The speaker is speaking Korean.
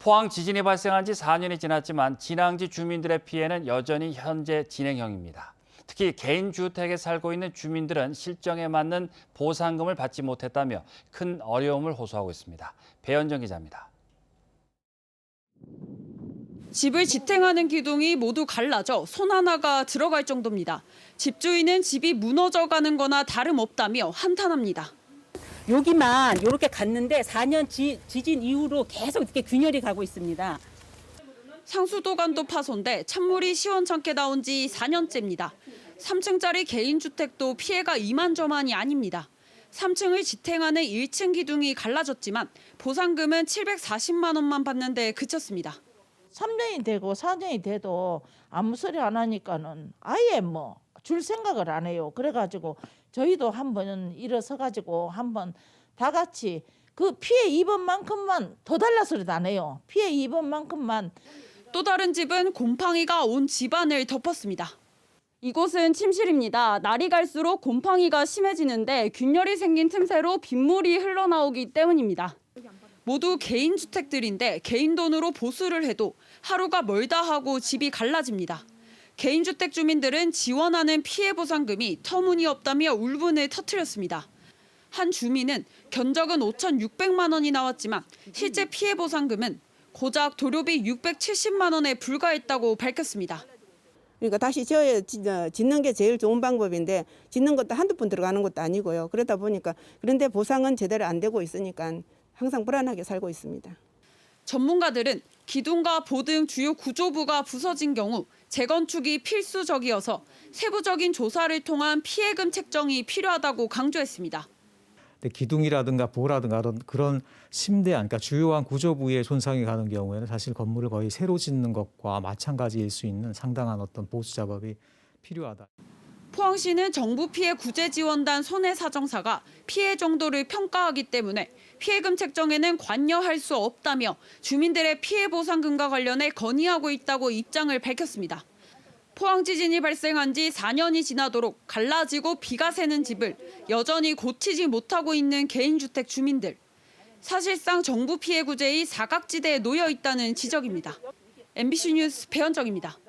포항 지진이 발생한 지 4년이 지났지만 진앙지 주민들의 피해는 여전히 현재 진행형입니다. 특히 개인 주택에 살고 있는 주민들은 실정에 맞는 보상금을 받지 못했다며 큰 어려움을 호소하고 있습니다. 배현정 기자입니다. 집을 지탱하는 기둥이 모두 갈라져 손 하나가 들어갈 정도입니다. 집주인은 집이 무너져가는 거나 다름없다며 한탄합니다. 여기만 이렇게 갔는데 4년 지진 이후로 계속 이렇게 균열이 가고 있습니다. 상수도관도 파손돼 찬물이 시원찮게 나온 지 4년째입니다. 3층짜리 개인주택도 피해가 이만저만이 아닙니다. 3층을 지탱하는 1층 기둥이 갈라졌지만 보상금은 740만 원만 받는데 그쳤습니다. 3년이 되고 4년이 돼도 아무 소리 안 하니까는 아예 줄 생각을 안 해요. 그래가지고 저희도 한번 일어서가지고 한번 다 같이 그 피해 입은 만큼만 더 달라 소리도 안 해요. 피해 입은 만큼만. 또 다른 집은 곰팡이가 온 집안을 덮었습니다. 이곳은 침실입니다. 날이 갈수록 곰팡이가 심해지는데 균열이 생긴 틈새로 빗물이 흘러나오기 때문입니다. 모두 개인 주택들인데 개인 돈으로 보수를 해도 하루가 멀다 하고 집이 갈라집니다. 개인주택 주민들은 지원하는 피해 보상금이 터무니없다며 울분을 터뜨렸습니다. 한 주민은 견적은 5,600만 원이 나왔지만 실제 피해 보상금은 고작 도료비 670만 원에 불과했다고 밝혔습니다. 그러니까 다시 짓는 게 제일 좋은 방법인데 짓는 것도 한두 푼 들어가는 것도 아니고요. 그러다 보니까 그런데 보상은 제대로 안 되고 있으니까 항상 불안하게 살고 있습니다. 전문가들은 기둥과 보등 주요 구조부가 부서진 경우 재건축이 필수적이어서 세부적인 조사를 통한 피해금 책정이 필요하다고 강조했습니다. 기둥이라든가 보라든가 그런 심대한, 그러니까 주요한 구조 부위에 손상이 가는 경우에는 사실 건물을 거의 새로 짓는 것과 마찬가지일 수 있는 상당한 어떤 보수 작업이 필요하다. 포항시는 정부 피해 구제지원단 손해사정사가 피해 정도를 평가하기 때문에 피해금 책정에는 관여할 수 없다며 주민들의 피해 보상금과 관련해 건의하고 있다고 입장을 밝혔습니다. 포항 지진이 발생한 지 4년이 지나도록 갈라지고 비가 새는 집을 여전히 고치지 못하고 있는 개인주택 주민들. 사실상 정부 피해 구제의 사각지대에 놓여 있다는 지적입니다. MBC 뉴스 배현정입니다.